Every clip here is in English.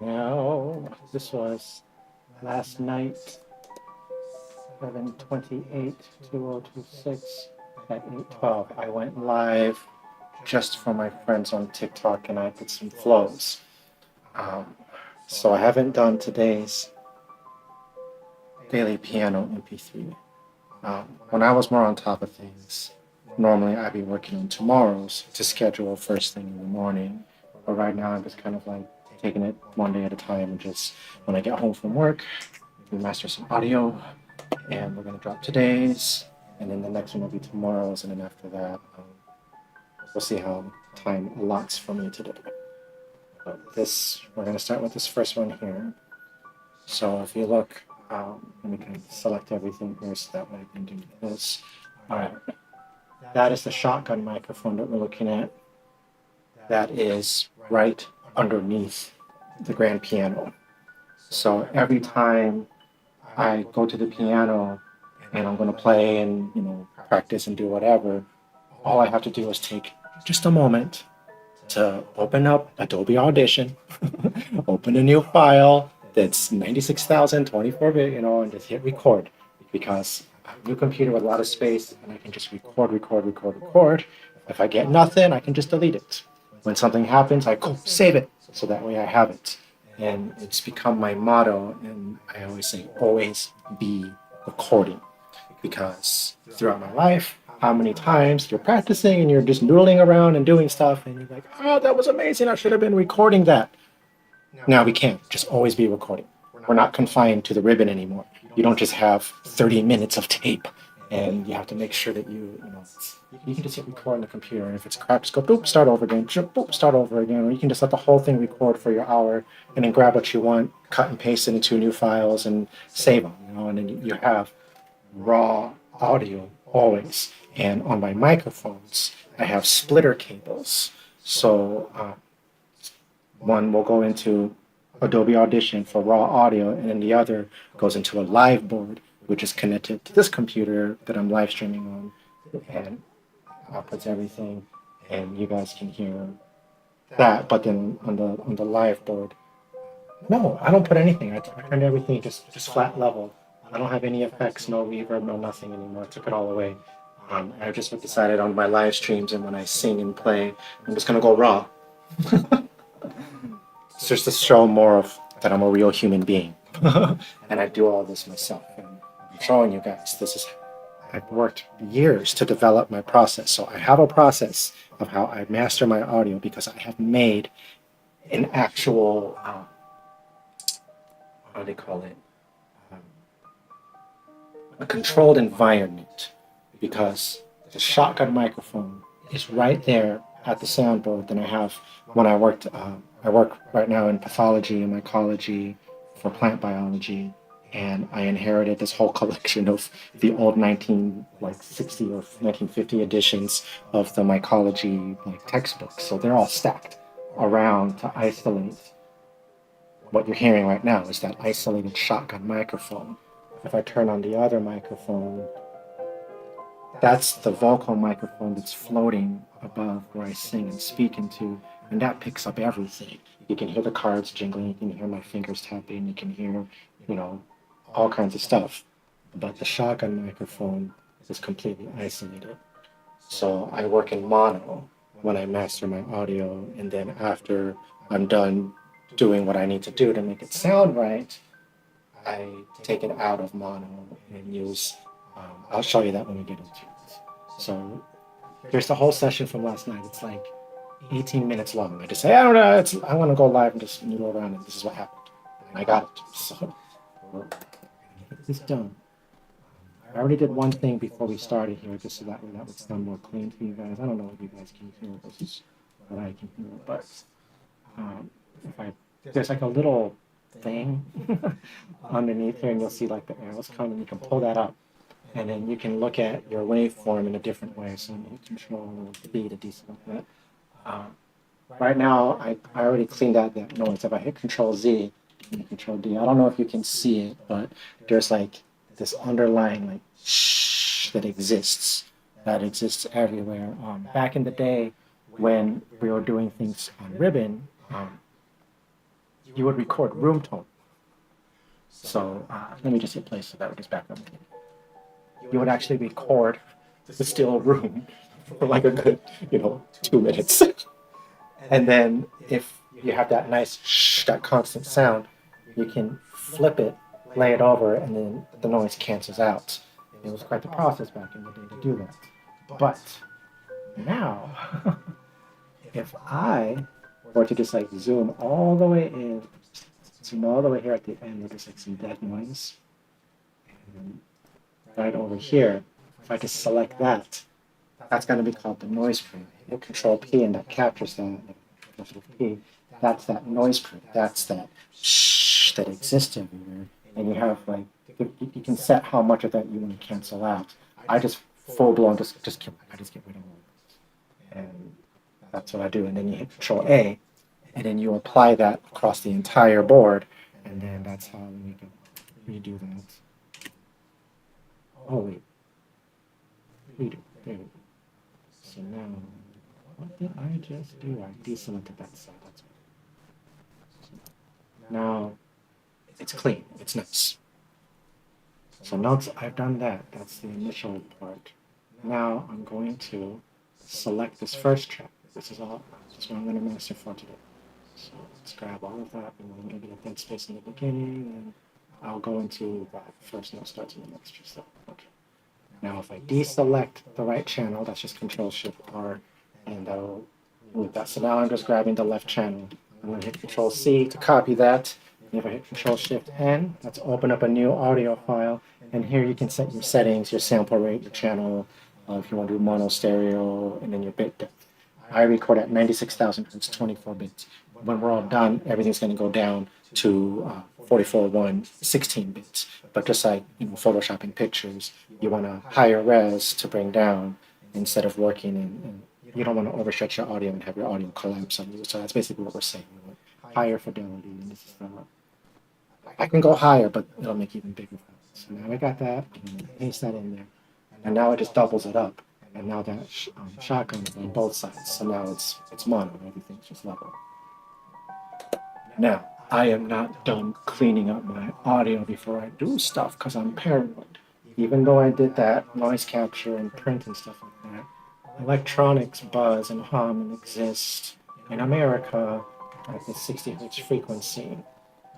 Now, this was last night, 7:28, 2026 at 8:12. I went live just for my friends on TikTok and I did some flows. Um, so I haven't done today's daily piano MP3. When I was more on top of things, normally I'd be working on tomorrow's to schedule first thing in the morning. But right now I'm just kind of like taking it one day at a time and just when I get home from work, we master some audio and we're gonna drop today's and then the next one will be tomorrow's and then after that we'll see how time allots for me today. But we're gonna start with this first one here. So if you look, let me kind of select everything here so that way I can do this. All right, that is the shotgun microphone that we're looking at. That is right underneath the grand piano. So every time I go to the piano and I'm going to play and practice and do whatever, all I have to do is take just a moment to open up Adobe Audition, open a new file that's 96,024-bit, and just hit record because I have a new computer with a lot of space and I can just record. If I get nothing, I can just delete it. When something happens, I go save it so that way I have it. And it's become my motto, and I always say, always be recording. Because throughout my life, how many times you're practicing and you're just noodling around and doing stuff, and you're like, oh, that was amazing, I should have been recording that. Now we can't just always be recording. We're not confined to the ribbon anymore. You don't just have 30 minutes of tape and you have to make sure that you can just hit record on the computer, and if it's crap, just go boop, start over again, boop, start over again, or you can just let the whole thing record for your hour and then grab what you want, cut and paste it into new files and save them, and then you have raw audio always. And on my microphones, I have splitter cables. So one will go into Adobe Audition for raw audio, and then the other goes into a live board, which is connected to this computer that I'm live streaming on, and outputs everything, and you guys can hear that. But then on the live board, no, I don't put anything. I turned everything just flat level. I don't have any effects, no reverb, no nothing anymore. I took it all away. I just decided on my live streams and when I sing and play, I'm just gonna go raw. It's just to show more of that I'm a real human being. And I do all this myself. And I'm showing you guys I've worked years to develop my process. So I have a process of how I master my audio because I have made an actual, how do they call it? A controlled environment, because the shotgun microphone is right there at the soundboard. Then I have, when I work right now in pathology and mycology for plant biology, and I inherited this whole collection of the old 1960 or 1950 editions of the mycology textbooks. So they're all stacked around to isolate. What you're hearing right now is that isolated shotgun microphone. If I turn on the other microphone, that's the vocal microphone that's floating above where I sing and speak into, and that picks up everything. You can hear the cards jingling, you can hear my fingers tapping, you can hear, all kinds of stuff. But the shotgun microphone is completely isolated. So I work in mono when I master my audio, and then after I'm done doing what I need to do to make it sound right, I take it out of mono and use, I'll show you that when we get into it. So there's the whole session from last night. It's like 18 minutes long. I just say, I don't know, I want to go live and just noodle around, and this is what happened. And I got it. So we're gonna get this done. I already did one thing before we started here, just so that way that would sound more clean to you guys. I don't know what you guys can hear. This is what I can hear. But there's like a little thing underneath here, and you'll see like the arrows come, and you can pull that up, and then you can look at your waveform in a different way. So I'm going to control B to deselect that. Right now, I already cleaned out that noise. If I hit Control Z and Control D, I don't know if you can see it, but there's like this underlying like shh that exists everywhere. Back in the day when we were doing things on ribbon, you would record room tone. So let me just hit play so that it gets back up. You would actually record the still room for like a good, 2 minutes. And then if you have that nice shh, that constant sound, you can flip it, lay it over, and then the noise cancels out. It was quite the process back in the day to do that. But now, if I were to just like zoom all the way in, zoom all the way here at the end, there's just like some dead noise. And right over here, if I just select that, that's going to be called the noise print. Hit Control P and that captures that. Control P, that's that noise print. That's that shh that exists everywhere. And you have like, you can set how much of that you want to cancel out. I just full blown I just get rid of all. And that's what I do. And then you hit Control A, and then you apply that across the entire board. And then that's how we can redo that. Oh wait, redo. There we go. So now, what did I just do? I deselected that cell. That's what. Now, it's clean. It's nice. So note I've done that. That's the initial part. Now I'm going to select this first track. This is what I'm going to master for today. So let's grab all of that, and we're going to get a dead space in the beginning, and I'll go into that first note starts in the next stuff. Okay. Now if I deselect the right channel, that's just Control-Shift-R, and I'll move that. So now I'm just grabbing the left channel. I'm going to hit Control-C to copy that. And if I hit Control-Shift-N, that's open up a new audio file. And here you can set your settings, your sample rate, your channel, if you want to do mono, stereo, and then your bit depth. I record at 96,000 hertz, 24 bits. When we're all done, everything's going to go down to 44.1, 16 bits. But just like photoshopping pictures, you want a higher res to bring down instead of working in. You don't want to overstretch your audio and have your audio collapse on you. So that's basically what we're saying. Higher fidelity, and this is I can go higher, but it'll make even bigger files. So now I got that, and paste that in there, and now it just doubles it up. And now that shotgun is on both sides, so now it's mono, everything's just level. Now I am not done cleaning up my audio before I do stuff because I'm paranoid. Even though I did that noise capture and print and stuff like that, electronics buzz and hum and exist in America at the 60 hertz frequency.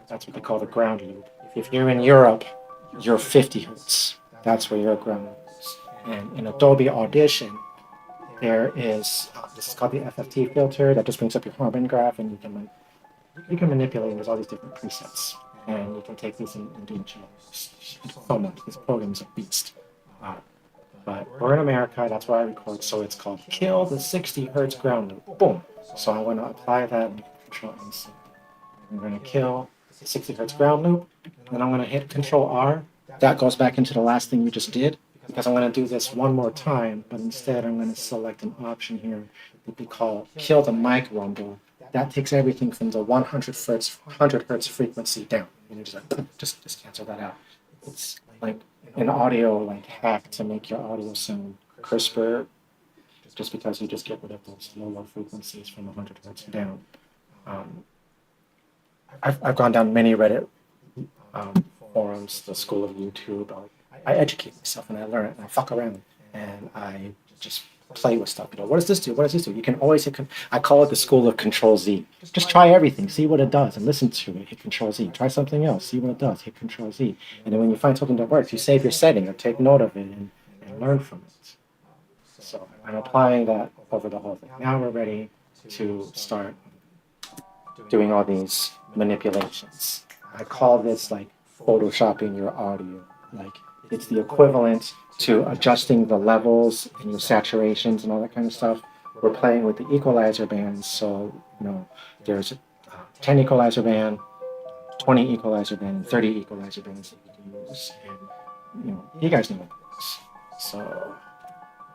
That's what they call the ground loop. If you're in Europe, you're 50 hertz. That's where your ground loop is. And in Adobe Audition, there is this is called the FFT filter that just brings up your Harmon graph, and you can manipulate. And there's all these different presets, and you can take these and do what you want. So much. This program is a beast. But we're in America. That's where I record. So it's called Kill the 60 hertz ground loop. Boom. So I'm going to apply that and Control NC. I'm going to kill 60 hertz ground loop, and I'm going to hit Control R. That goes back into the last thing we just did, because I'm going to do this one more time, but instead I'm going to select an option here that we call Kill the Mic Rumble. That takes everything from the 100 hertz frequency down. And just cancel that out. It's like an audio hack to make your audio sound crisper, just because you just get rid of those low frequencies from 100 hertz down. I've gone down many Reddit forums, the school of YouTube. I educate myself and I learn it and I fuck around and I just play with stuff. What does this do? What does this do? You can always hit. I call it the school of Control Z. Just try everything, see what it does, and listen to it. Hit Control Z. Try something else, see what it does. Hit Control Z. And then when you find something that works, you save your setting or take note of it and learn from it. So I'm applying that over the whole thing. Now we're ready to start doing all these manipulations. I call this photoshopping your audio. It's the equivalent to adjusting the levels and your saturations and all that kind of stuff. We're playing with the equalizer bands, so there's a 10 equalizer band, 20 equalizer band, and 30 equalizer bands that you can use. And you guys know what it is. So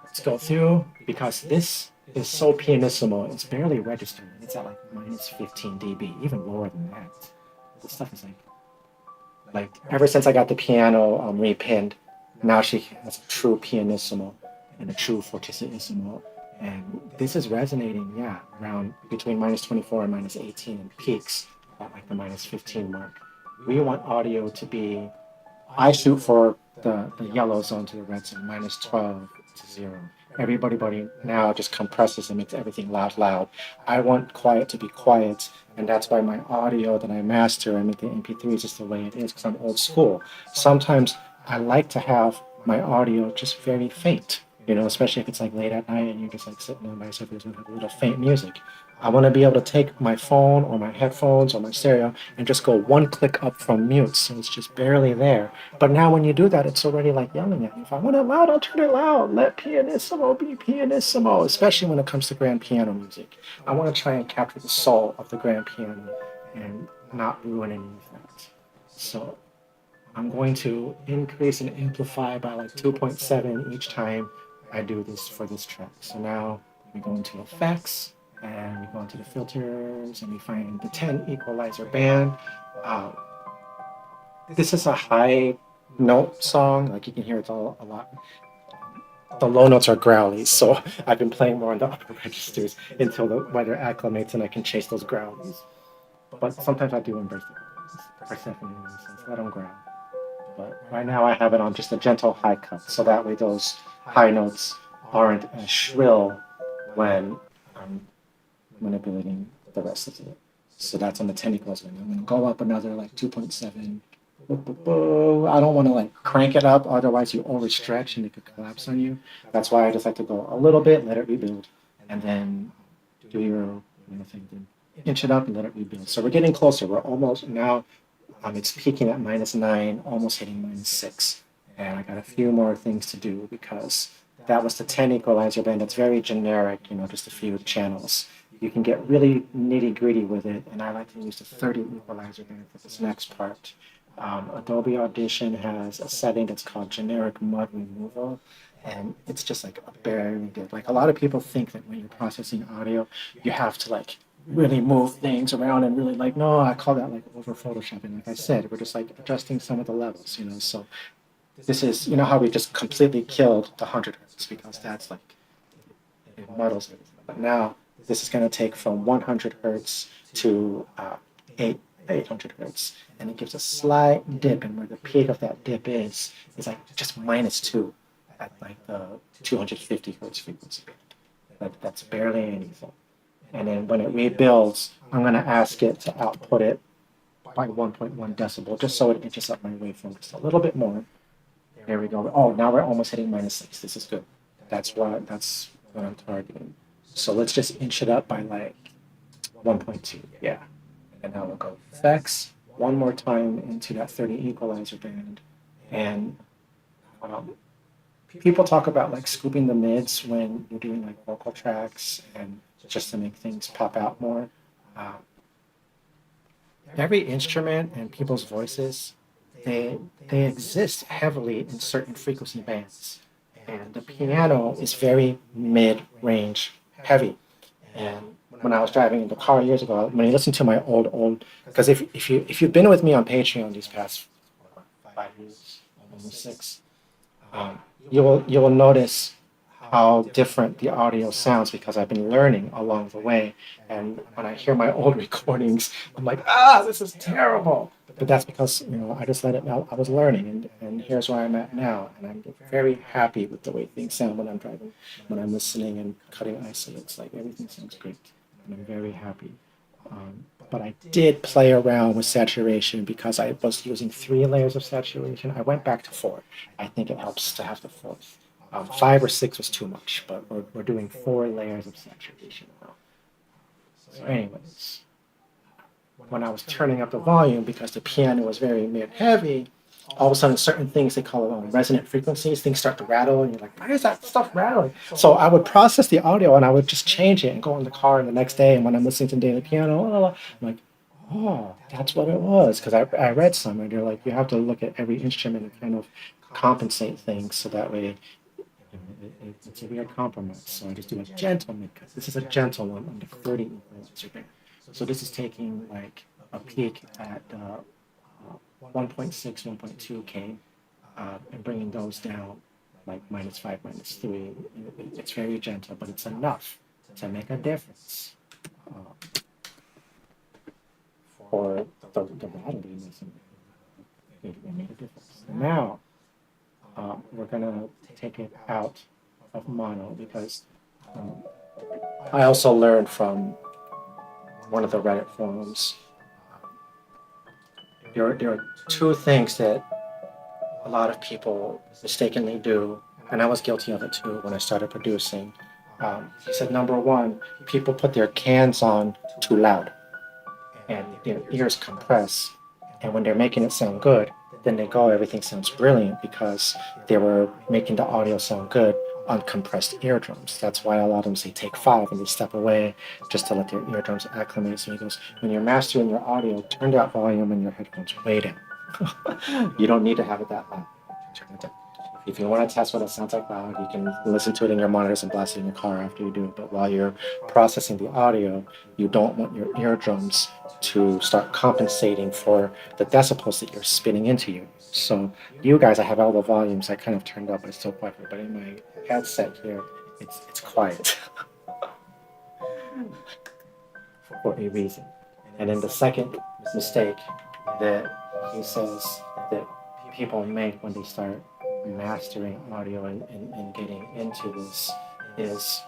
let's go through, because this is so pianissimo, it's barely registering. It's at minus 15 dB, even lower than that. This stuff is ever since I got the piano repinned, now she has a true pianissimo and a true fortissimo. And this is resonating, around between minus 24 and minus 18 in peaks. at like the -15 mark. We want audio to be, I shoot for the yellow zone to the red zone, -12 to 0. Everybody now just compresses and makes everything loud, loud. I want quiet to be quiet, and that's why my audio that I master and make the MP3 is just the way it is, because I'm old school. Sometimes I like to have my audio just very faint, especially if it's like late at night and you're just like sitting there by yourself, there's a little faint music. I want to be able to take my phone or my headphones or my stereo and just go one click up from mute, so it's just barely there. But now when you do that, it's already like yelling at you. If I want it loud, I'll turn it loud. Let pianissimo be pianissimo, especially when it comes to grand piano music. I want to try and capture the soul of the grand piano and not ruin any of that. So I'm going to increase and amplify by like 2.7 each time I do this for this track. So now we go into effects and we go into the filters and we find the 10 equalizer band. Um, this is a high note song, like you can hear it's all a lot. The low notes are growlies, so I've been playing more on the upper registers until the weather acclimates and I can chase those growlies. But sometimes I do embrace the growlies. Persephone, so let them growl. But right now I have it on just a gentle high cut, so that way those high notes aren't as shrill when I'm manipulating the rest of it. So that's on the 10 equalizer. I'm going to go up another like 2.7. I don't want to like crank it up, otherwise you overstretch and it could collapse on you. That's why I just like to go a little bit, let it rebuild, and then do your thing, then inch it up and let it rebuild. So we're getting closer. We're almost now. It's peaking at -9, almost hitting -6. And I got a few more things to do because that was the 10 equalizer band. That's very generic, just a few channels. You can get really nitty gritty with it, and I like to use the 30 equalizer band for this next part. Adobe Audition has a setting that's called generic mud removal, and it's just like a barely dip. Like a lot of people think that when you're processing audio, you have to like really move things around and really like, no, I call that like over photoshopping. Like I said, we're just like adjusting some of the levels, so this is, how we just completely killed the 100 hertz because that's like, it muddles everything. But now this is going to take from 100 hertz to 800 hertz, and it gives a slight dip, and where the peak of that dip is like just -2 at like the 250 hertz frequency band. That's barely anything. And then when it rebuilds, I'm going to ask it to output it by 1.1 decibel, just so it inches up my waveform just a little bit more. There we go. Oh, now we're almost hitting -6. This is good. That's what I'm targeting. So let's just inch it up by like 1.2. Yeah. And now we'll go effects one more time into that 30 equalizer band. And people talk about like scooping the mids when you're doing like vocal tracks and just to make things pop out more. Every instrument and people's voices, they exist heavily in certain frequency bands. And the piano is very mid-range heavy. And when I was driving in the car years ago, when you listen to my old, because if you've been with me on Patreon these past 5 years, almost 6, you will notice how different the audio sounds because I've been learning along the way. And when I hear my old recordings, I'm like, this is terrible. But that's because, I just let it know I was learning, and here's where I'm at now. And I'm very happy with the way things sound when I'm driving, when I'm listening and cutting isolates. Like everything sounds great. And I'm very happy. But I did play around with saturation because I was using 3 layers of saturation. I went back to 4. I think it helps to have the 4th. 5 or 6 was too much, but we're doing 4 layers of saturation now. So anyways, when I was turning up the volume because the piano was very mid-heavy, all of a sudden certain things, they call it resonant frequencies, things start to rattle, and you're like, why is that stuff rattling? So I would process the audio and I would just change it and go in the car the next day, and when I'm listening to daily piano, I'm like, oh, that's what it was. Because I read some, and they're like, you have to look at every instrument and kind of compensate things so that way it's a weird compromise. So I just do a gentle mid-cut. This is a gentle one on the 30 equalizer band. So this is taking like a peak at 1.6, 1.2K, and bringing those down like -5, -3. It's very gentle, but it's enough to make a difference. or the rattling doesn't make a difference. Now, we're gonna take it out of mono because I also learned from one of the Reddit forums. There are two things that a lot of people mistakenly do, and I was guilty of it too when I started producing. He said, number one, people put their cans on too loud and their ears compress, and when they're making it sound good, then they go, everything sounds brilliant because they were making the audio sound good on compressed eardrums. That's why a lot of them say take 5 and they step away just to let their eardrums acclimate. So he goes, when you're mastering your audio, turn that volume in your headphones way down. You don't need to have it that loud. Turn it down. If you want to test what it sounds like loud, you can listen to it in your monitors and blast it in your car after you do it. But while you're processing the audio, you don't want your eardrums to start compensating for the decibels that you're spinning into you. So you guys, I have all the volumes I kind of turned up, but it's still quiet. But in my headset here, it's quiet for a reason. And then the second mistake that he says that people make when they start mastering audio and getting into this is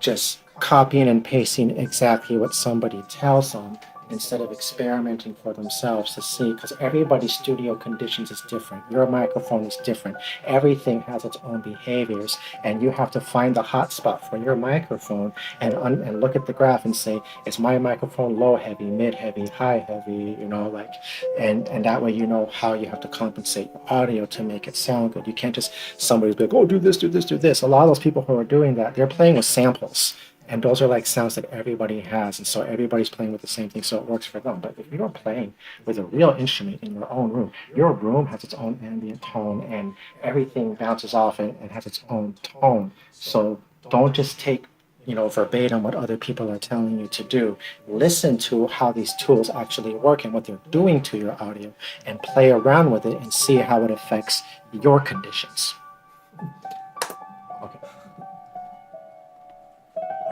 just copying and pasting exactly what somebody tells them instead of experimenting for themselves to see, because everybody's studio conditions is different. Your microphone is different. Everything has its own behaviors, and you have to find the hot spot for your microphone and look at the graph and say, is my microphone low heavy, mid heavy, high heavy, and that way you know how you have to compensate your audio to make it sound good. You can't just, somebody's like, oh, do this, do this, do this. A lot of those people who are doing that, they're playing with samples. And those are like sounds that everybody has. And so everybody's playing with the same thing, so it works for them. But if you're playing with a real instrument in your own room, your room has its own ambient tone and everything bounces off it and has its own tone. So don't just take, verbatim what other people are telling you to do. Listen to how these tools actually work and what they're doing to your audio and play around with it and see how it affects your conditions. Okay.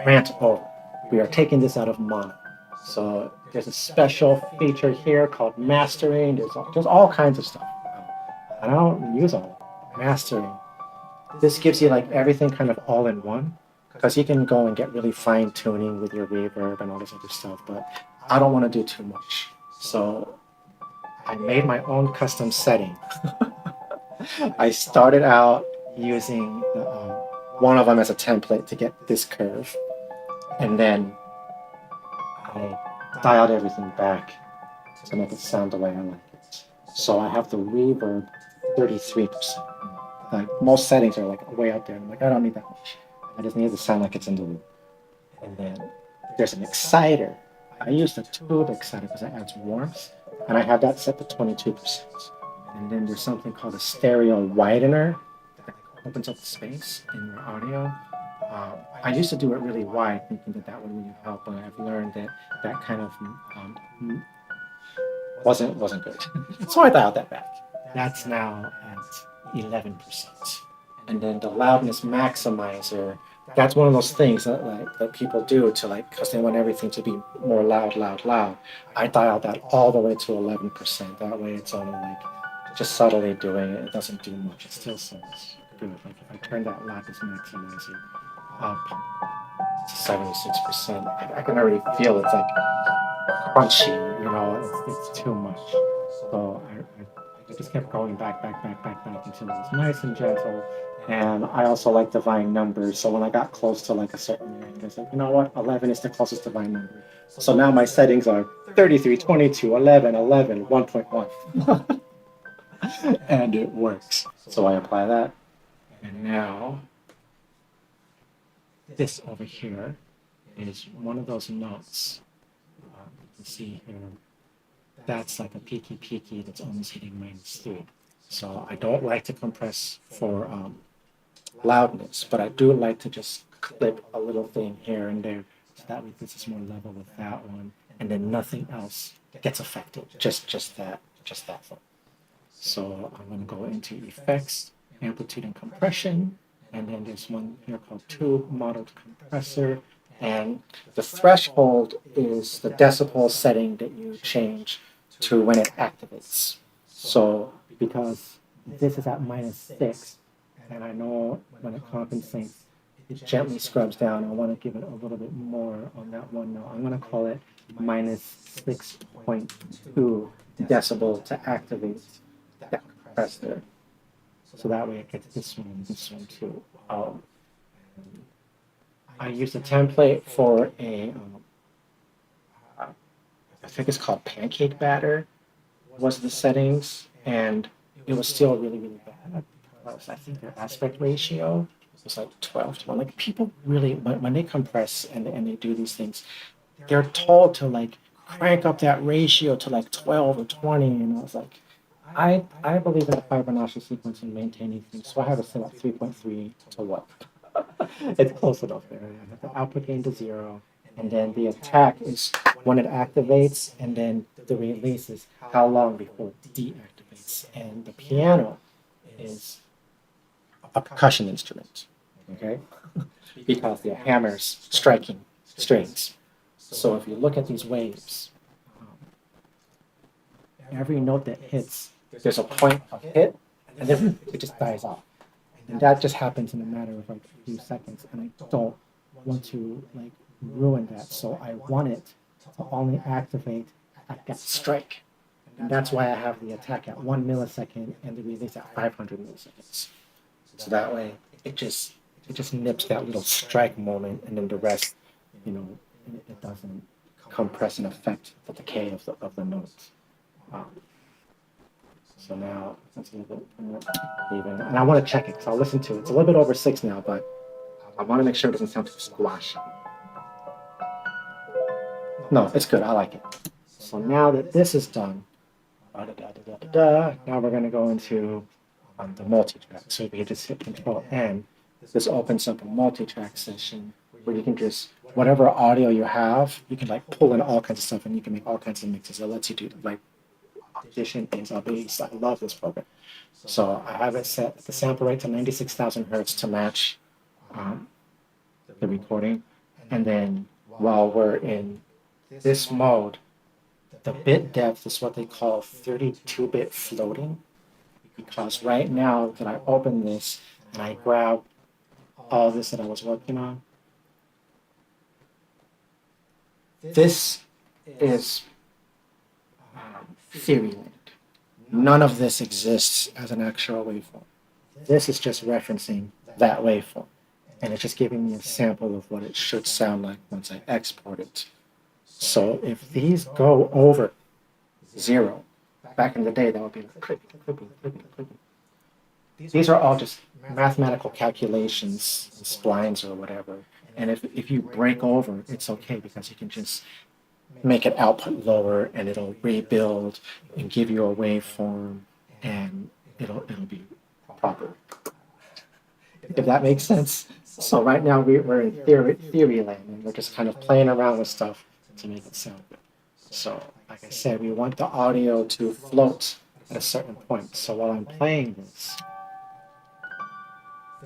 Rant over. We are taking this out of mono. So there's a special feature here called mastering. There's all kinds of stuff. I don't use all of it. Mastering. This gives you like everything kind of all in one, because you can go and get really fine tuning with your reverb and all this other stuff, but I don't want to do too much. So I made my own custom setting. I started out using one of them as a template to get this curve. And then I dialed everything back to make it sound the way I like it. So I have the reverb 33%. Like most settings are like way out there. I'm like, I don't need that much. I just need it to sound like it's in the loop. And then there's an exciter. I use the tube exciter because it adds warmth. And I have that set to 22%. And then there's something called a stereo widener that opens up the space in your audio. I used to do it really wide, thinking that would really help, but I've learned that kind of wasn't good. So I dialed that back. That's now at 11%. And then the loudness maximizer, that's one of those things that people do to because they want everything to be more loud. I dialed that all the way to 11%. That way it's only just subtly doing it. It doesn't do much. It still sounds good. Like if I turn that loudness maximizer up to 76%, I can already feel it's like crunchy, it's too much. So I just kept going back until it was nice and gentle. And I also like divine numbers. So when I got close to a certain range, I was like, you know what? 11 is the closest divine number. So now my settings are 33, 22, 11, 1.1. And it works. So I apply that. And now this over here is one of those notes. You can see here, that's like a peaky that's almost hitting -3. So I don't like to compress for loudness, but I do like to just clip a little thing here and there, so that way this is more level with that one, and then nothing else gets affected, just that thing. So I'm going to go into effects, amplitude and compression, and then there's one here called tube modeled compressor, And the threshold is the decibel setting that you change to when it activates. So because this is at -6, and I know when it compensates, it gently scrubs down. I want to give it a little bit more on that one now. I'm going to call it -6.2 decibel to activate that compressor. So that way it gets this one too. I used a template for I think it's called pancake batter, was the settings, and it was still really, really bad because I think their aspect ratio was like 12:1. Like people really, when they compress and they do these things, they're told to like crank up that ratio to like 12 or 20. And I was like, I believe in the Fibonacci sequence and maintaining things, so I have it set at 3.3 to what? It's close enough there. I have the output gain to 0, and then the attack is when it activates, and then the release is how long before it deactivates. And the piano is a percussion instrument, okay? Because they're hammers striking strings. So if you look at these waves, every note that hits, there's a point of hit, and then it just dies off. And that just happens in a matter of like a few seconds, and I don't want to like ruin that. So I want it to only activate at that strike. And that's why I have the attack at 1 millisecond and the release at 500 milliseconds. So that way it just nips that little strike moment, and then the rest, it doesn't compress and affect the decay of the notes. So now let's leave it even, and I want to check it because I'll listen to it. It's a little bit over 6 now, but I want to make sure it doesn't sound too squashy. No, it's good. I like it. So now that this is done, now we're going to go into the multi-track. So if you just hit Control N, this opens up a multi-track session where you can just, whatever audio you have, you can like pull in all kinds of stuff, and you can make all kinds of mixes. It lets you do like audition things. I love this program. So I have it set the sample rate to 96,000 hertz to match the recording. And then while we're in this mode, the bit depth is what they call 32-bit floating. Because right now that I open this and I grab all this that I was working on, this is Theoryland. None of this exists as an actual waveform. This is just referencing that waveform. And it's just giving me a sample of what it should sound like once I export it. So if these go over 0, back in the day, that would be like clipping. These are all just mathematical calculations, splines or whatever. And if you break over, it's okay because you can just make it output lower, and it'll rebuild and give you a waveform, and it'll be proper. If that makes sense. So right now we're in theory land, and we're just kind of playing around with stuff to make it sound good. So like I said, we want the audio to float at a certain point. So while I'm playing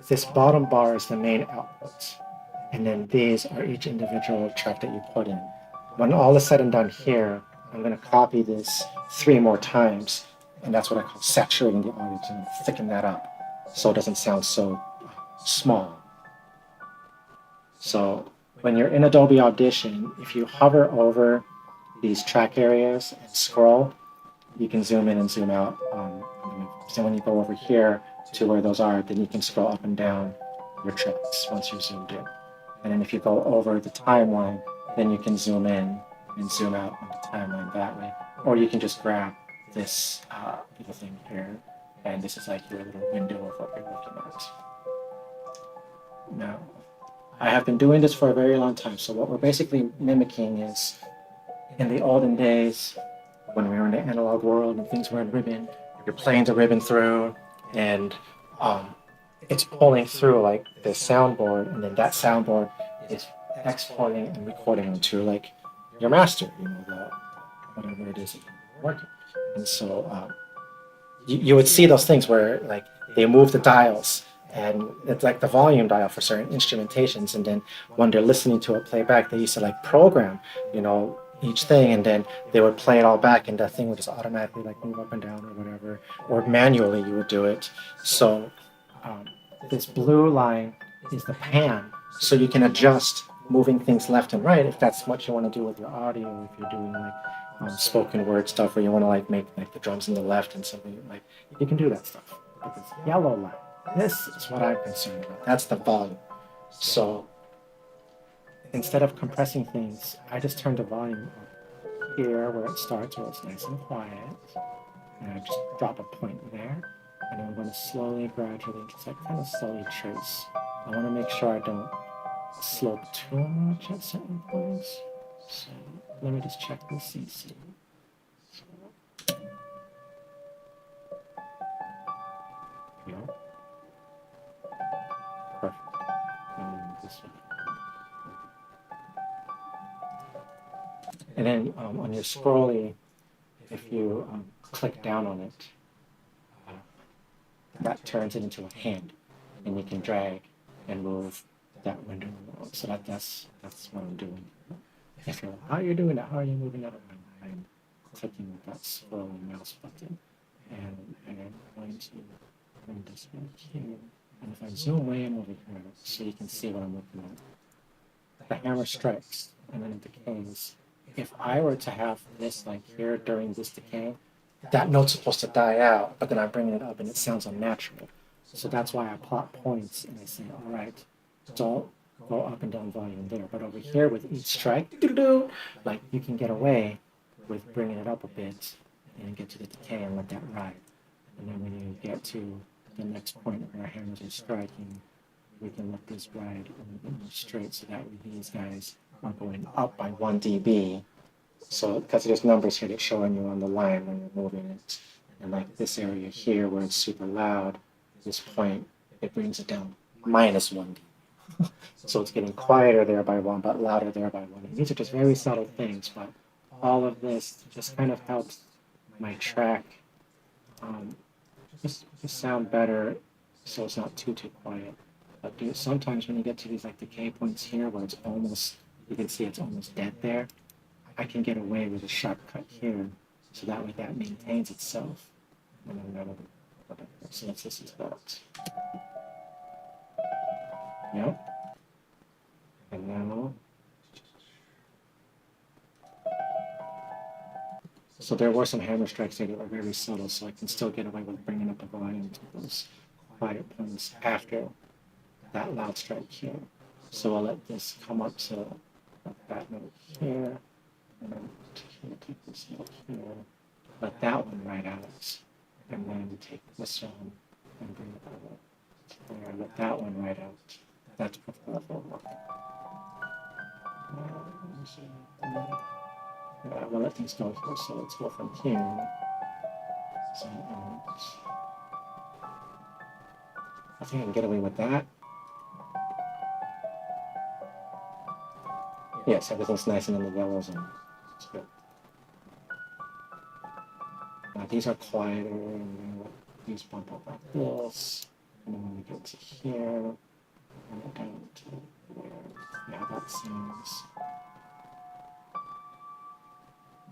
this bottom bar is the main output, and then these are each individual track that you put in. When all is said and done here, I'm going to copy this 3 more times, and that's what I call saturating the audio, to thicken that up so it doesn't sound so small. So when you're in Adobe Audition, if you hover over these track areas and scroll, you can zoom in and zoom out. So when you go over here to where those are, then you can scroll up and down your tracks once you're zoomed in. And then if you go over the timeline, then you can zoom in and zoom out on the timeline that way. Or you can just grab this little thing here, and this is like your little window of what you're looking at. Now, I have been doing this for a very long time, so what we're basically mimicking is, in the olden days, when we were in the analog world and things were in ribbon, you're playing the ribbon through, and it's pulling through like this soundboard, and then that soundboard is exporting and recording onto like your master, whatever it is that you're working. And so you would see those things where like they move the dials, And it's like the volume dial for certain instrumentations. And then when they're listening to it play back, they used to like program, you know, each thing, and then they would play it all back, and that thing would just automatically like move up and down or whatever, or manually you would do it. So this blue line is the pan, so you can adjust moving things left and right if that's what you want to do with your audio. If you're doing like spoken word stuff, or you want to like make like the drums in the left and something, like you can do that stuff. But this yellow line, this is what I'm concerned about. That's the volume. So instead of compressing things, I just turn the volume up here where it starts, where it's nice and quiet, and I just drop a point there, and I'm going to slowly, gradually, just like kind of slowly trace. I want to make sure I don't slope too much at certain points. So let me just check the CC. So, here we go. Perfect. This one. And then on your scrolly, if you click down on it, that turns it into a hand, and you can drag and move that window around. So that's what I'm doing. If you're like, how are you doing that? How are you moving that around? I'm clicking with that scrolling mouse button, and I'm going to bring this right here. And if I zoom way in over here, so you can see what I'm looking at, the hammer strikes and then it decays. If I were to have this like here during this decay, that note's supposed to die out, but then I'm bringing it up and it sounds unnatural. So that's why I plot points and I say, all right, don't go up and down volume there. But over here with each strike, like you can get away with bringing it up a bit and get to the decay and let that ride. And then when you get to the next point where our hammers are striking, we can let this ride straight, so that way these guys are going up by 1 dB. So because there's numbers here that's showing you on the line when you're moving it. And like this area here where it's super loud, this point, it brings it down minus 1 dB. So it's getting quieter there by 1, but louder there by 1. And these are just very subtle things, but all of this just kind of helps my track just sound better, so it's not too quiet. But sometimes when you get to these like decay points here where it's almost, you can see it's almost dead there, I can get away with a sharp cut here, so that way that maintains itself. And then so let's listen to that. Yep. And now, so there were some hammer strikes there that were very subtle, so I can still get away with bringing up the volume to those quiet points after that loud strike here. So I'll let this come up to that note here, and then take this note here, let that one ride out, and then take this one and bring it out there, let that one ride out. That's preferable. We'll let things go here, so let's go from here. So, I think I can get away with that. Yes, everything's nice and in the yellow zone. It's good. Now these are quieter, and these bump up like this. And then when we get to here, and it down to where, yeah, that seems.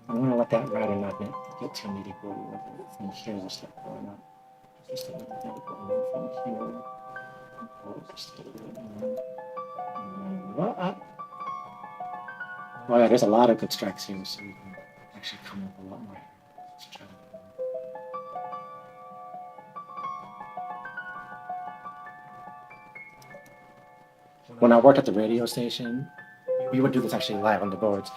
I'm going to let that ride and not get too nitty gritty with it. From here, we'll start going up. Just a little bit going from here. Just a little bit more. And then up. Well, yeah, there's a lot of good strikes here, so we can actually come up a lot more. Let's try that. When I worked at the radio station, we would do this actually live on the boards.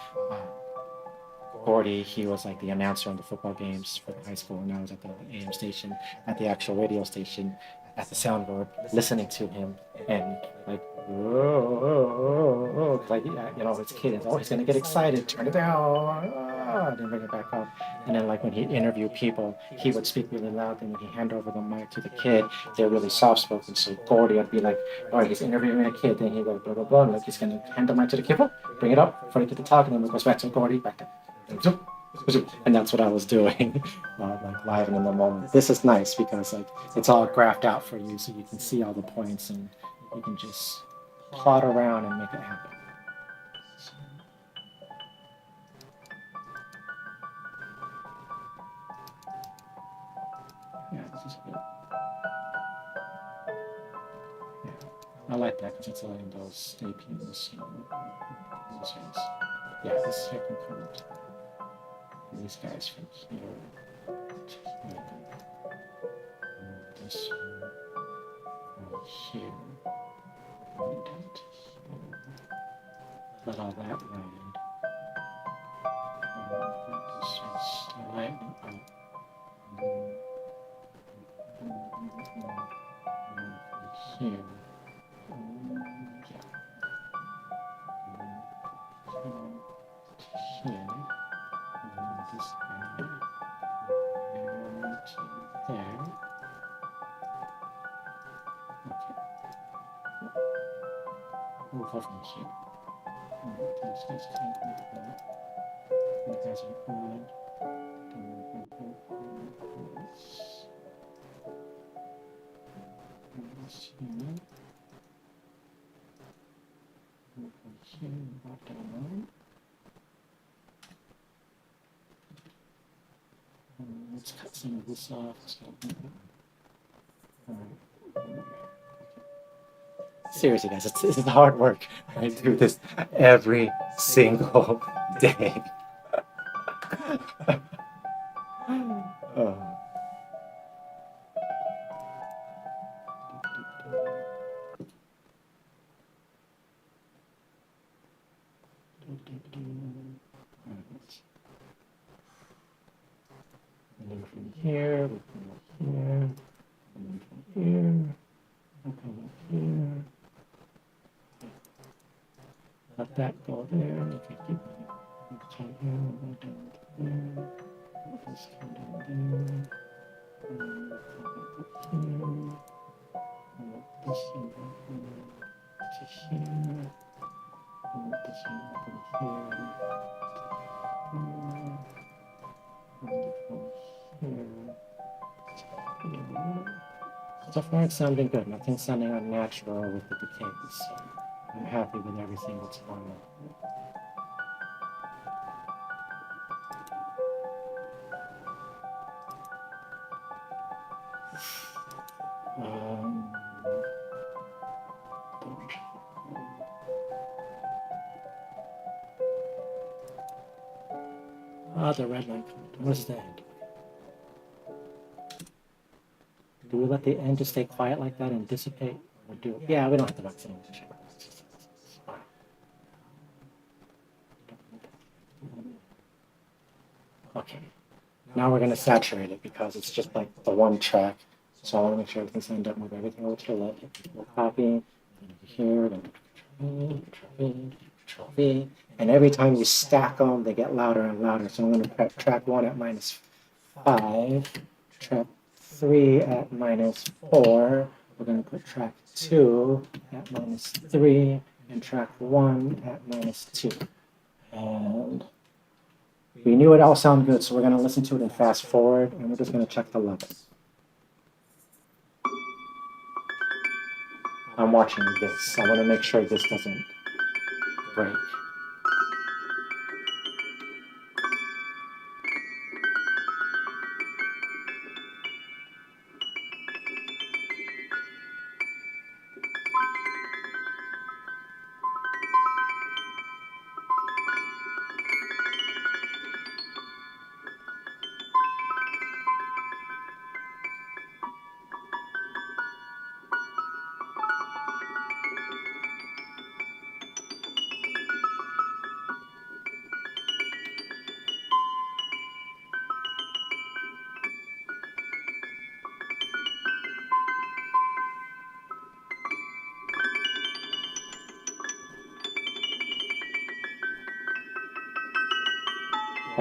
Gordy, he was like the announcer on the football games for the high school, and I was at the AM station, at the actual radio station, at the soundboard, listening to him, and like, whoa, like, you know, this kid is always gonna get excited, turn it down, then bring it back up. And then like when he interviewed people, he would speak really loud, and when he hand over the mic to the kid, they're really soft-spoken, so Gordy would be like, all right, he's interviewing a kid, then he goes blah, blah, blah, and like he's gonna hand the mic to the kid, bring it up, before they get to talk, and then it goes back to Gordy, back to And that's what I was doing, like live and in the moment. This is nice because like it's all graphed out for you, so you can see all the points and you can just plot around and make it happen. Yeah, this is good. Yeah, I like that because it's letting those stay pianos. Yeah, this here can come to these guys from here to here. And this one from here. And down to here. Let all that land. And this is slightly up. And here. Yeah. Here. And this guy. And there. Okay. We'll go from here. And these guys can't make that. You guys are good. Let's cut some of this off. Seriously, guys, this is hard work. I do this every single day. Oh. And then from here, we come here, and then from here, we come here. Let that go there. You can keep it right here, and go down to there. Let this come down there. And come back up here. And let this thing go here to here. And let this thing go here to here. So far it's sounding good, nothing's sounding unnatural with the decays, so I'm happy with everything that's going on. The red line. What is that? Do we let the end just stay quiet like that and dissipate? Or do it? Yeah, we don't have to box anything. Okay. Now we're going to saturate it because it's just like the one track. So I want to make sure everything's lined up, move everything over to the left. We'll copy, then here, then Control V. And every time you stack them, they get louder and louder. So I'm going to put track 1 at -5, track 3 at -4. We're going to put track 2 at -3, and track 1 at -2. And we knew it all sounded good, so we're going to listen to it and fast forward, and we're just going to check the level. I'm watching this. I want to make sure this doesn't break.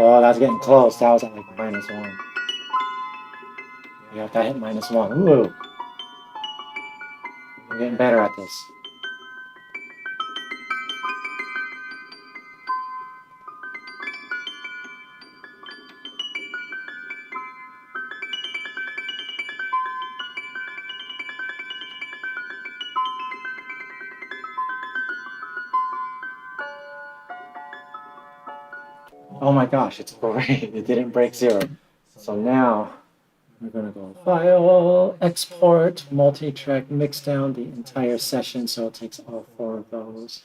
Oh, that's getting close. That was at like -1. Yeah, that hit -1. Ooh. We're getting better at this. Oh my gosh, it's great. It didn't break zero. So now we're gonna go File, Export, Multi-track, mix down the entire session so it takes all 4 of those.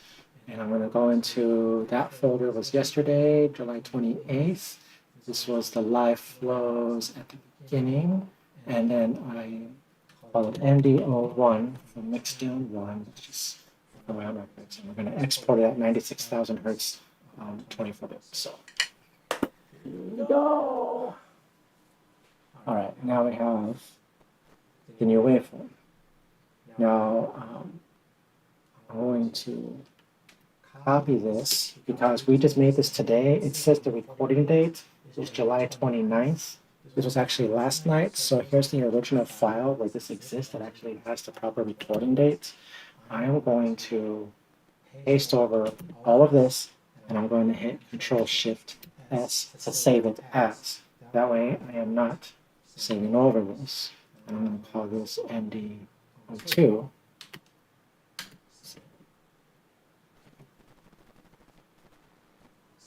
And I'm gonna go into that folder was yesterday, July 28th. This was the live flows at the beginning. And then I call it MD01 for mixdown 1, which is around records. And we're gonna export it at 96,000 hertz, 24 bits. So here we go. All right, now we have the new waveform. Now I'm going to copy this because we just made this today. It says the recording date is July 29th. This was actually last night. So here's the original file where this exists that actually has the proper recording date. I am going to paste over all of this and I'm going to hit Control-Shift-S to save it as. That way I am not saving over this. I'm going to call this MD02.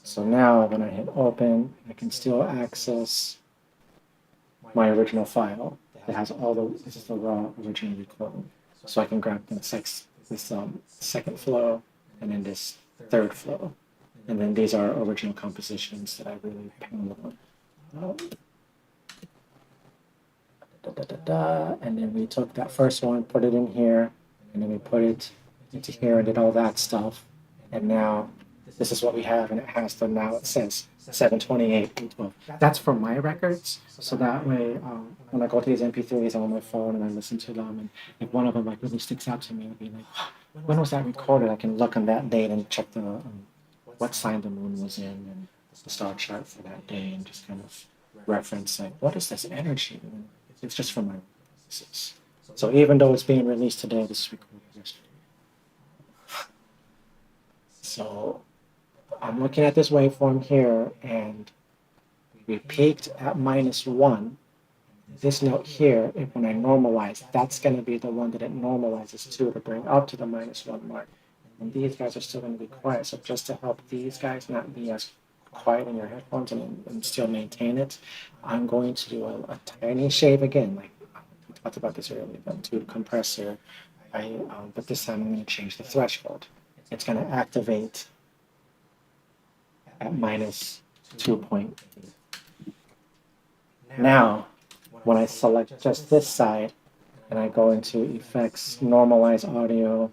So now when I hit open, I can still access my original file that has all the, this is the raw original recording. So I can grab this second flow and then this third flow. And then these are original compositions that I really pound on. And then we took that first one, put it in here, and then we put it into here and did all that stuff. And now this is what we have, and it has the, now it says 728, 812. That's for my records, so that way when I go to these MP3s on my phone and I listen to them, and if one of them like really sticks out to me, I'll be like, when was that recorded? I can look on that date and check the what sign the moon was in and the star chart for that day, and just kind of reference like, what is this energy? And it's just for my purposes. So even though it's being released today, this is recorded yesterday. So I'm looking at this waveform here, and we peaked at -1. This note here, if when I normalize, that's going to be the one that it normalizes to bring up to the -1 mark. And these guys are still going to be quiet. So just to help these guys not be as quiet in your headphones and still maintain it, I'm going to do a tiny shave again. Like we talked about this earlier, but to compressor, but this time I'm going to change the threshold. It's going to activate at -2.8. Now, when I select just this side and I go into effects, normalize audio,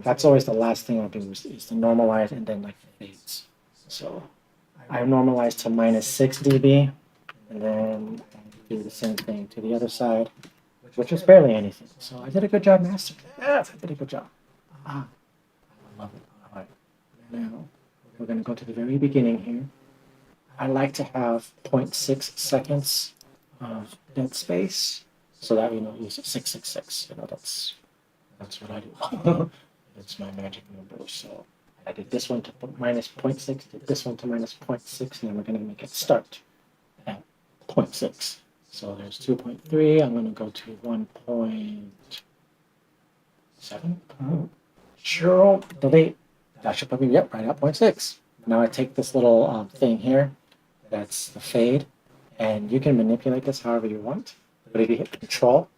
that's always the last thing I'll do is to normalize and then like fades. So I normalize to -6 dB, and then I do the same thing to the other side, which is barely anything. So I did a good job mastering. Yes, I did a good job. I love it. All right. Now we're going to go to the very beginning here. I like to have 0.6 seconds of dead space so that we know use 666. You know, that's what I do. It's my magic number. So I did this one to -0.6, did this one to -0.6, and then we're going to make it start at 0.6. So there's 2.3. I'm going to go to 1.7. Sure, delete. That should probably, yep, right at 0.6. Now I take this little thing here, that's the fade, and you can manipulate this however you want. But if you hit Control,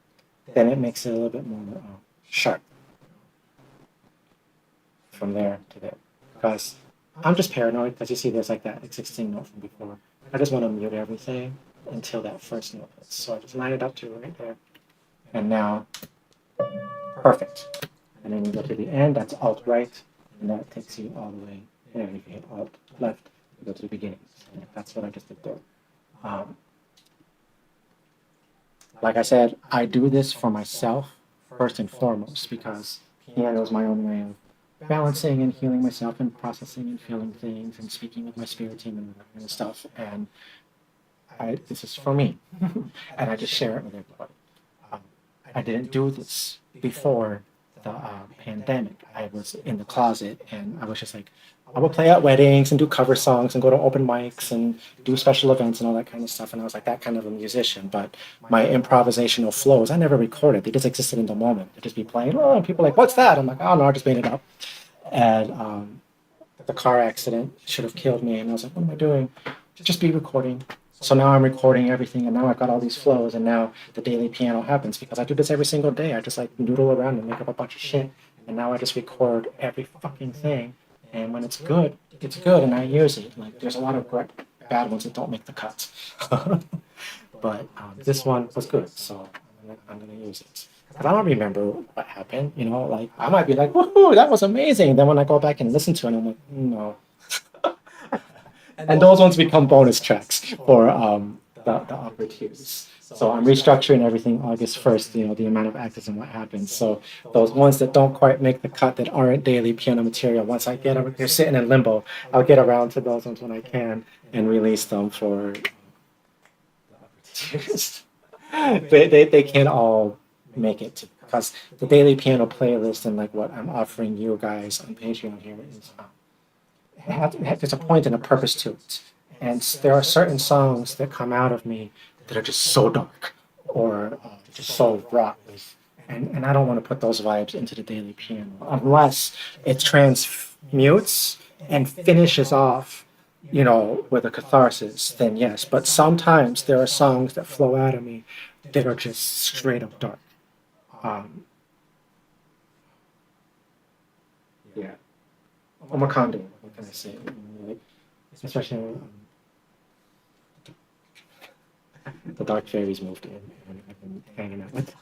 then it makes it a little bit more sharp from there to there. Because I'm just paranoid, because you see there's like that 16 note from before. I just want to mute everything until that first note hits. So I just line it up to right there. And now, perfect. And then you go to the end, that's Alt right, and that takes you all the way there. If you hit Alt left, you go to the beginning. So that's what I just did there. Like I said, I do this for myself first and foremost because piano is my own way of balancing and healing myself and processing and feeling things and speaking with my spirit team and that kind of stuff. And this is for me, and I just share it with everybody. I didn't do this before the pandemic. I was in the closet and I was just like, I would play at weddings and do cover songs and go to open mics and do special events and all that kind of stuff. And I was like that kind of a musician. But my improvisational flows, I never recorded. They just existed in the moment. They'd just be playing. Oh, and people are like, what's that? I'm like, oh no, I just made it up. And the car accident should have killed me. And I was like, what am I doing? Just be recording. So now I'm recording everything, and now I've got all these flows, and now the daily piano happens because I do this every single day. I just like noodle around and make up a bunch of shit, and now I just record every fucking thing. And when it's good, and I use it. Like there's a lot of bad ones that don't make the cuts, but this one was good, so I'm gonna use it. Because I don't remember what happened, you know. Like I might be like, "Woohoo, that was amazing!" Then when I go back and listen to it, I'm like, "No." And those ones become bonus tracks for the upper tiers. So I'm restructuring everything August 1st, you know, the amount of actors and what happens. So those ones that don't quite make the cut that aren't daily piano material, once I get they're sitting in limbo, I'll get around to those ones when I can and release them for the upper tiers. They can't all make it to, because the daily piano playlist and like what I'm offering you guys on Patreon here is there's a point and a purpose to it. And there are certain songs that come out of me that are just so dark or just so wrought with. And I don't want to put those vibes into the daily piano unless it transmutes and finishes off, you know, with a catharsis, then yes. But sometimes there are songs that flow out of me that are just straight up dark. Yeah. I'm a condom, what can I say? Like, especially the dark fairies moved in and I've been hanging out with them.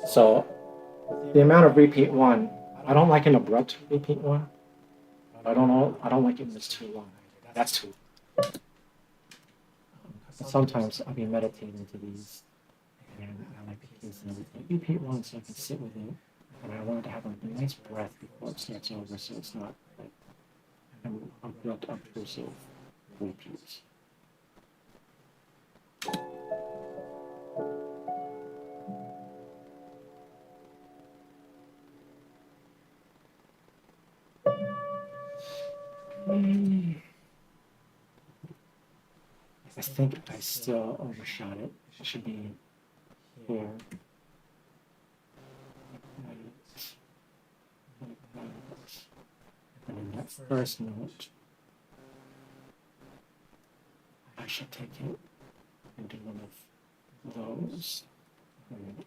So the amount of repeat one, I don't like an abrupt repeat one. I don't like it when it's too long. That's too long. Sometimes I'll be meditating to these, and I like the keys and everything. Repeat one so I can sit with it, and I want it to have a nice breath before it starts over, so it's not like an abrupt, obtrusive repeat. I think I still overshot it. It should be here. And in that first note, I should take it and do one of those. Let's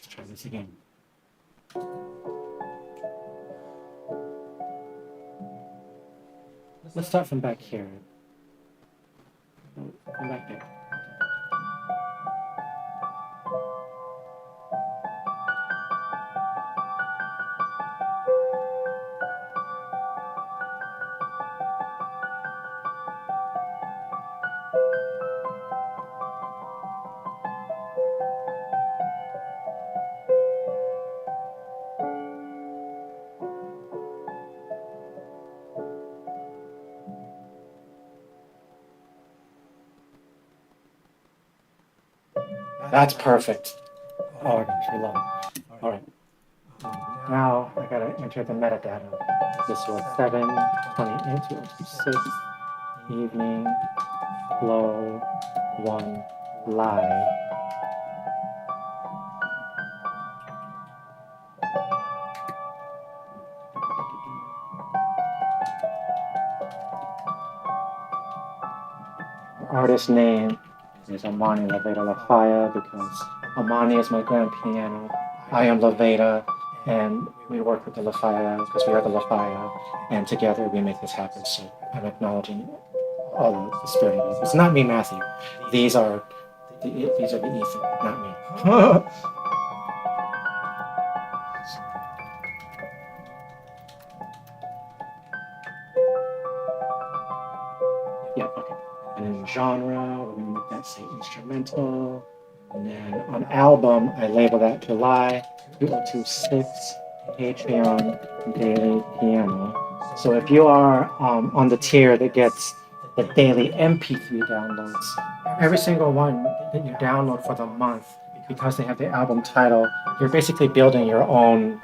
try this again. Let's start from back here. Come back there. That's perfect. Oh my gosh, we love it. All right. Now I gotta enter the metadata. This was 7:28 to 6, evening, flow, 1, live. Artist name is Amani Laveda Lafaya because Amani is my grand piano. I am Laveda, and we work with the Lafaya because we are the Lafaya, and together we make this happen. So I'm acknowledging all of the spirit of it. It's not me, Matthew. These are the ether, not me. Yeah, okay. And then genre, we're gonna make that say instrumental. And then on album, I label that July 2026 Patreon Daily Piano. So if you are on the tier that gets the daily MP3 downloads, every single one that you download for the month because they have the album title, you're basically building your own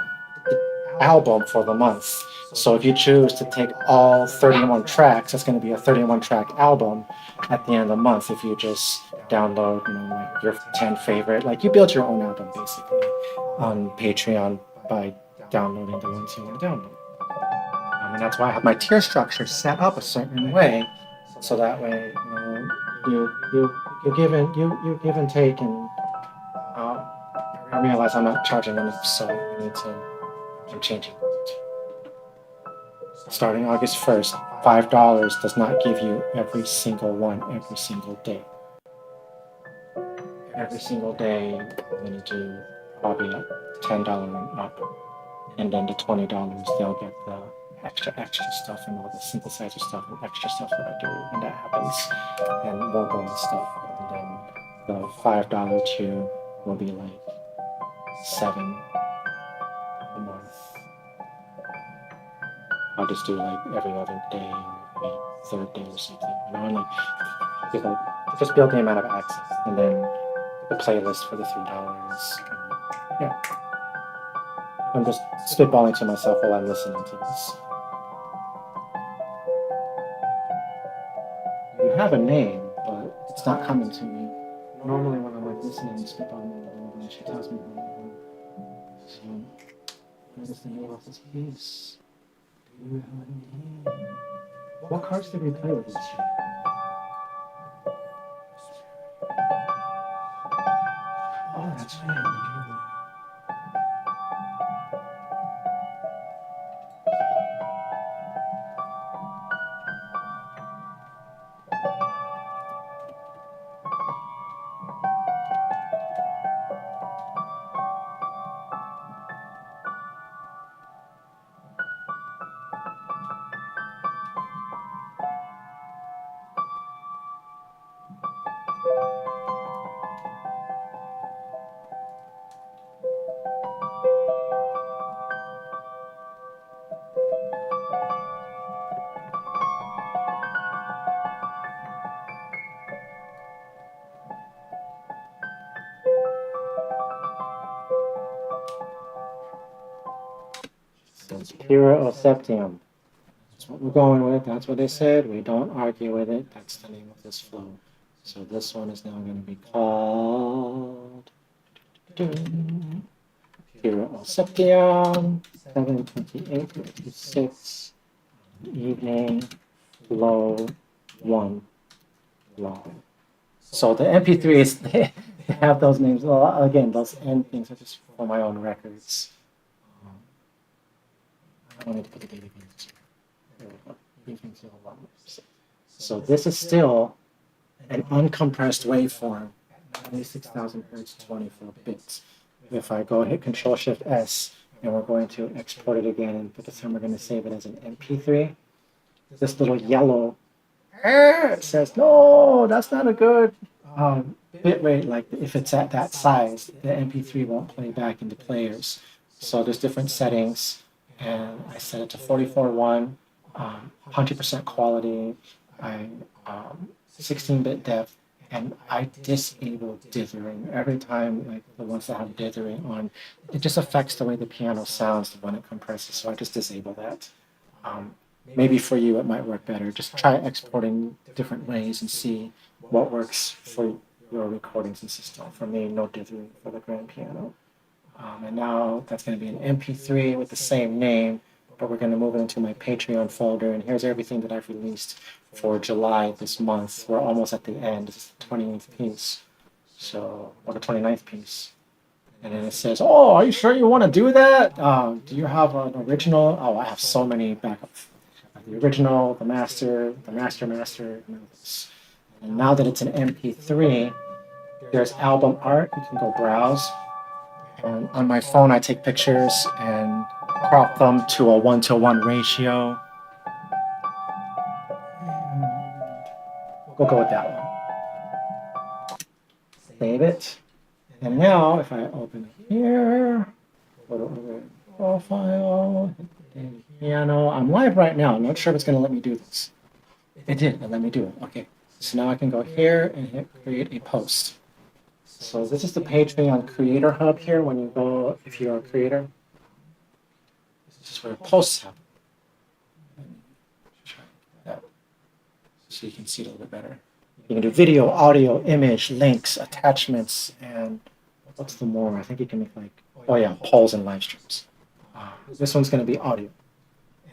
album for the month. So if you choose to take all 31 tracks, it's going to be a 31 track album at the end of the month. If you just download, like your 10 favorite, like you build your own album basically on Patreon by downloading the ones you want to download. And that's why I have my tier structure set up a certain way, so that way you give and take, and I realize I'm not charging enough, so I'm changing it. Starting August 1st, $5 does not give you every single one every single day. Every single day, I'm going to do probably $10 and up. And then the $20, they'll get the extra stuff and all the synthesizer stuff and extra stuff that I do when that happens. And more bonus stuff. And then the $5 tier will be like $7 a month. I'll just do like every other day or every third day or something. And like just build the amount of access, and then the playlist for the $3. And, yeah, I'm just spitballing to myself while I'm listening to this. You have a name, but it's not coming to me. Normally, when I'm like listening and spitballing, she tells me her name. So, what is the name of this piece? Do you have a name? What cards did we play with this year? Oh, that's right. Pura Septium. That's what we're going with. That's what they said. We don't argue with it. That's the name of this flow. So this one is now going to be called Pura Septium, 7:28:56, evening, flow 1, long. So the MP3s, they have those names. Well, again, those end things are just for my own records. I don't need to put the data beans. There we go. So this is still an uncompressed waveform, 96,000 hertz, 24 bits. If I go hit Control-Shift-S, and we're going to export it again, but this time we're going to save it as an MP3. This little yellow says, no, that's not a good bit rate. Like if it's at that size, the MP3 won't play back into players. So there's different settings. And I set it to 44.1, 100% quality, 16-bit depth, and I disable dithering. Every time, like the ones that have dithering on, it just affects the way the piano sounds when it compresses, so I just disable that. Maybe for you it might work better. Just try exporting different ways and see what works for your recording system. For me, no dithering for the grand piano. And now that's going to be an MP3 with the same name, but we're going to move it into my Patreon folder. And here's everything that I've released for July this month. We're almost at the end. This is the 28th piece. So, or the 29th piece. And then it says, oh, are you sure you want to do that? Do you have an original? Oh, I have so many backups. The original, the master. And now that it's an MP3, there's album art. You can go browse. And on my phone, I take pictures and crop them to a 1-to-1 ratio. We'll go with that one. Save it. And now, if I open it here, go to over profile, hit the piano. I'm live right now. I'm not sure if it's going to let me do this. It did. It let me do it. Okay. So now I can go here and hit create a post. So this is the Patreon Creator Hub here. When you go, if you're a creator, this is where posts happen. Try that so you can see it a little bit better. You can do video, audio, image, links, attachments, and what's the more? I think you can make like, oh yeah, polls and live streams. This one's going to be audio,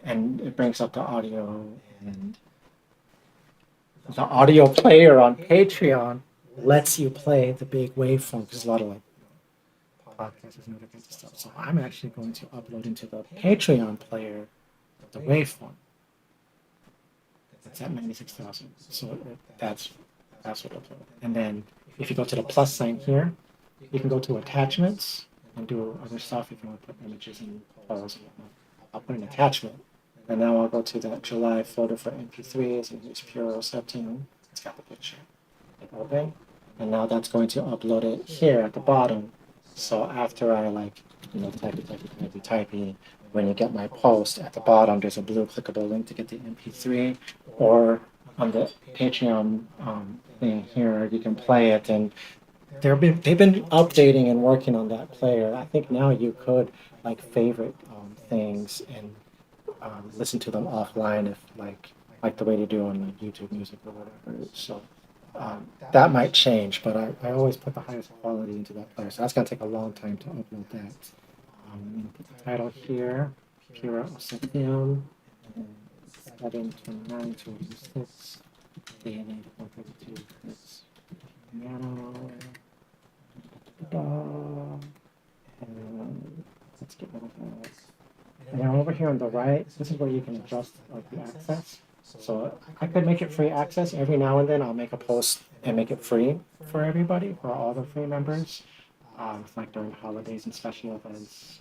and it brings up the audio, and the audio player on Patreon lets you play the big waveform because there's a lot of like podcasts and other kinds of stuff. So I'm actually going to upload into the Patreon player the waveform. It's at 96,000. So that's what I'll put. And then if you go to the plus sign here, you can go to attachments and do other stuff if you want to put images and polls and whatnot. I'll put an attachment. And now I'll go to that July folder for MP3s and use Pure 17. It's got the picture. Hit open. And now that's going to upload it here at the bottom. So after I typey, when you get my post at the bottom, there's a blue clickable link to get the MP3, or on the Patreon thing here, you can play it. And they've been updating and working on that player. I think now you could like favorite things and listen to them offline if like the way they do on like YouTube Music or whatever. So that might change, but I always put the highest quality into that player. So that's going to take a long time to upload that. I'm going to put the title here, Pure Ocean, 729 to 6, DNA 132, it's piano, and let's get rid of that. And then over here on the right, this is where you can adjust like the access. So I could make it free access. Every now and then I'll make a post and make it free for everybody, for all the free members. Like during holidays and special events,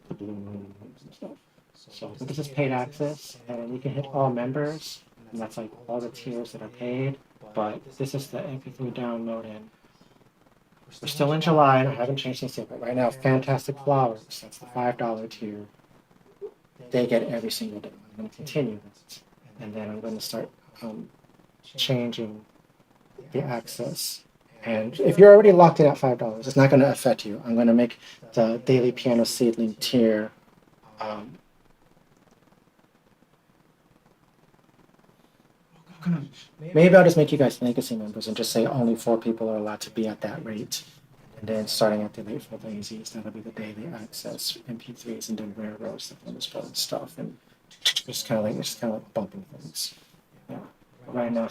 the blue moon and stuff. So this is paid access, and you can hit all members, and that's like all the tiers that are paid. But this is the MP3 download, and we're still in July, and I haven't changed things yet. But right now, Fantastic Flowers, that's the $5 tier. They get every single day. I'm going to continue that, and then I'm going to start changing the access. And if you're already locked in at $5, it's not going to affect you. I'm going to make the Daily Piano Seedling tier maybe I'll just make you guys legacy members and just say only 4 people are allowed to be at that rate. And then starting at the rate for lazies, that'll be the daily access MP3s, and then rare rows, the bonus bonus stuff, and just kind of like bumping things. Yeah. Right now,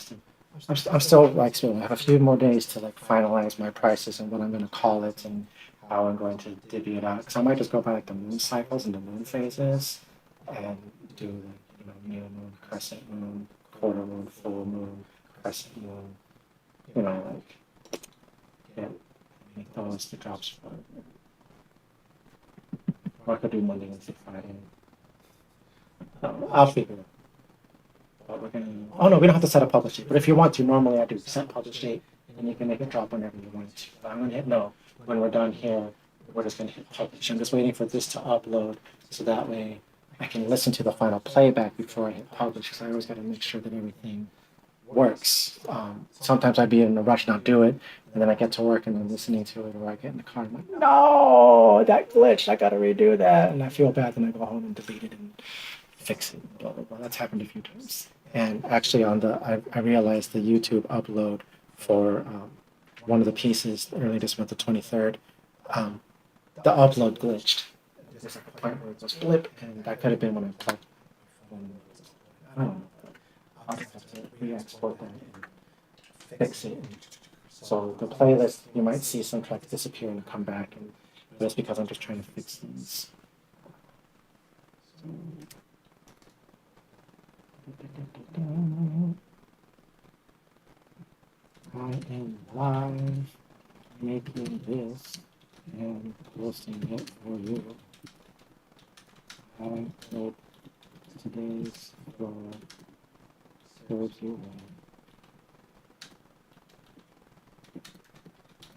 I'm still like I have a few more days to like finalize my prices and what I'm going to call it and how I'm going to divvy it out. Because I might just go by like the moon cycles and the moon phases and do like new moon, crescent moon, quarter moon, full moon, crescent moon. Make those the drops for it. Or I could do Monday, Wednesday, Friday. I'll figure it out. But we're gonna. Oh no, we don't have to set a publish date. But if you want to, normally I do set publish date, and you can make it drop whenever you want it to. But I'm gonna hit no when we're done here. We're just gonna hit publish. I'm just waiting for this to upload, so that way I can listen to the final playback before I hit publish. Because I always gotta make sure that everything works. Sometimes I'd be in a rush, not do it, and then I get to work and I'm listening to it, or I get in the car and I'm like, no, that glitched. I gotta redo that, and I feel bad. Then I go home and delete it and fix it. Blah blah blah. That's happened a few times. And actually, I realized the YouTube upload for one of the pieces early this month, the 23rd, the upload glitched. There's like a point where it goes blip, and that could have been when I plugged. I don't know. I'll just have to re-export that and fix it. So the playlist, you might see some tracks disappear and come back, and that's because I'm just trying to fix things. I am live making this and posting it for you. I hope today's flow serves you well.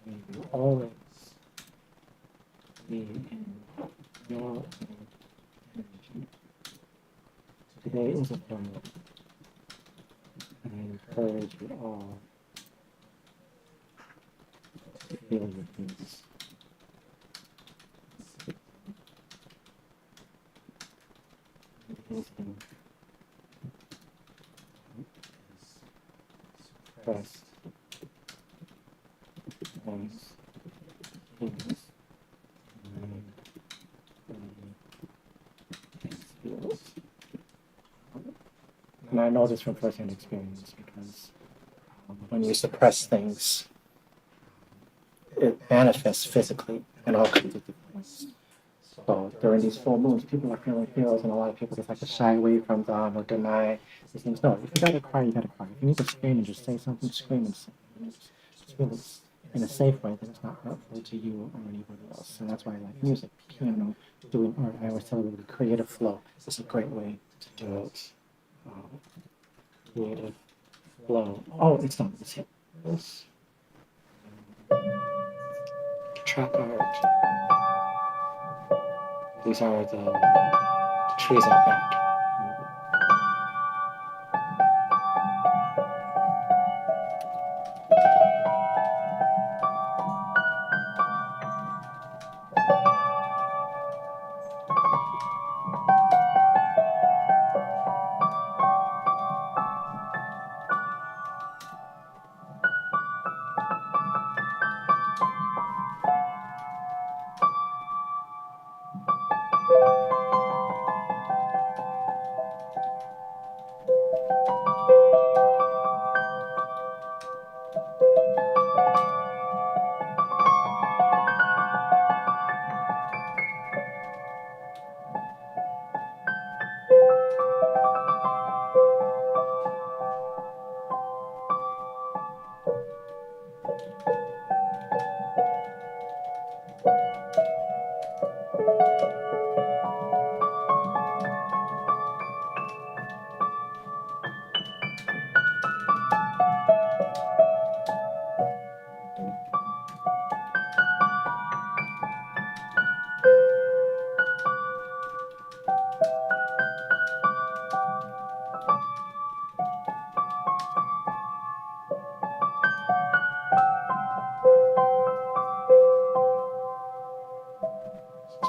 May you always be in your energy. Today is a fun one. I encourage you all feel your feelings. Suppressed. And I know this from first-hand experience because when you suppress things, it manifests physically in all kinds of different ways. So during these full moons, people are feeling feels, and a lot of people just like to shy away from them or deny these things. No, if you gotta cry, you gotta cry. If you need to scream and just say something, scream and say. Just feel it in a safe way that it's not hurtful to you or anybody else. And that's why I like music, piano, doing art. I always tell everybody creative flow. This is a great way to do it. Creative flow. Oh, it's done. Let's hit this. Track art. These are the trees out back.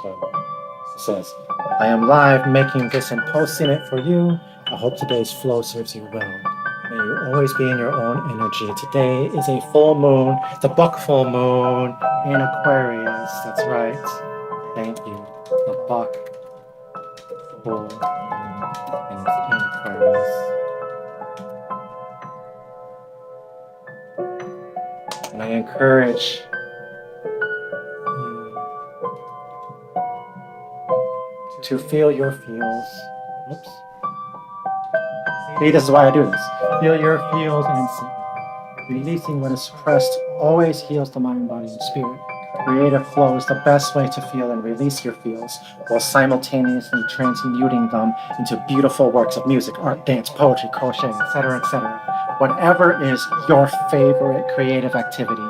So it says, I am live making this and posting it for you. I hope today's flow serves you well. May you always be in your own energy. Today is a full moon, the buck full moon in Aquarius. That's right. Thank you. The buck full moon in Aquarius. And I encourage to feel your feels. Oops. See, this is why I do this. Feel your feels and see. Releasing what is suppressed always heals the mind, body, and spirit. Creative flow is the best way to feel and release your feels while simultaneously transmuting them into beautiful works of music, art, dance, poetry, crochet, etc., etc. Whatever is your favorite creative activity,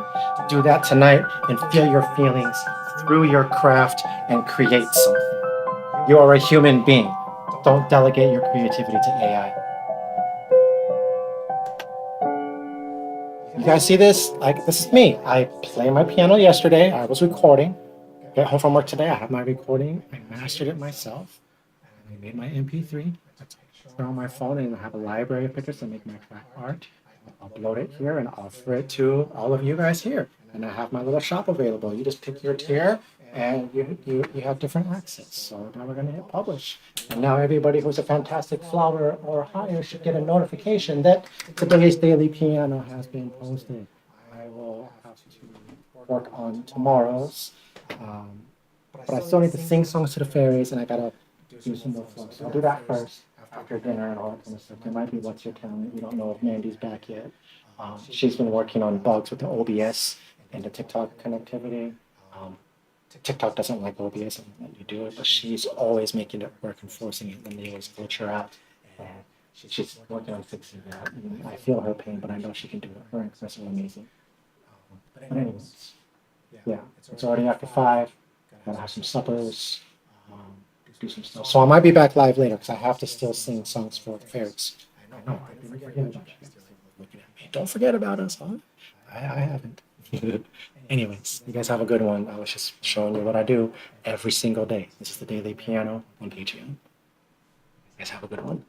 do that tonight and feel your feelings through your craft and create something. You are a human being. Don't delegate your creativity to AI. You guys see this? Like, this is me. I played my piano yesterday. I was recording. Get home from work today. I have my recording. I mastered it myself. I made my MP3. I put it on my phone and I have a library of pictures to make my track art. I'll upload it here and offer it to all of you guys here. And I have my little shop available. You just pick your tier and you have different access. So now we're going to hit publish. And now everybody who's a fantastic flower or higher should get a notification that today's daily piano has been posted. I will have to work on tomorrow's. But I still need to sing songs to the fairies and I gotta do some more flows. So I'll do that first after dinner and all that kind of stuff. There might be What's Your Talent. You don't know if Mandy's back yet. She's been working on bugs with the OBS and the TikTok connectivity. TikTok doesn't like OBS and let you do it, but she's always making it work and forcing it, and they always glitch her out. And she's working on fixing that. And I feel her pain, but I know she can do it. Her and Chris are amazing. But anyways, yeah, it's already after 5. Gotta have some suppers, do some stuff. So I might be back live later because I have to still sing songs for the fairies. I know, I didn't forget about you guys. Looking at me. Don't forget about us, huh? I haven't. Anyways, you guys have a good one. I was just showing you what I do every single day. This is the Daily Piano on Patreon. You guys have a good one.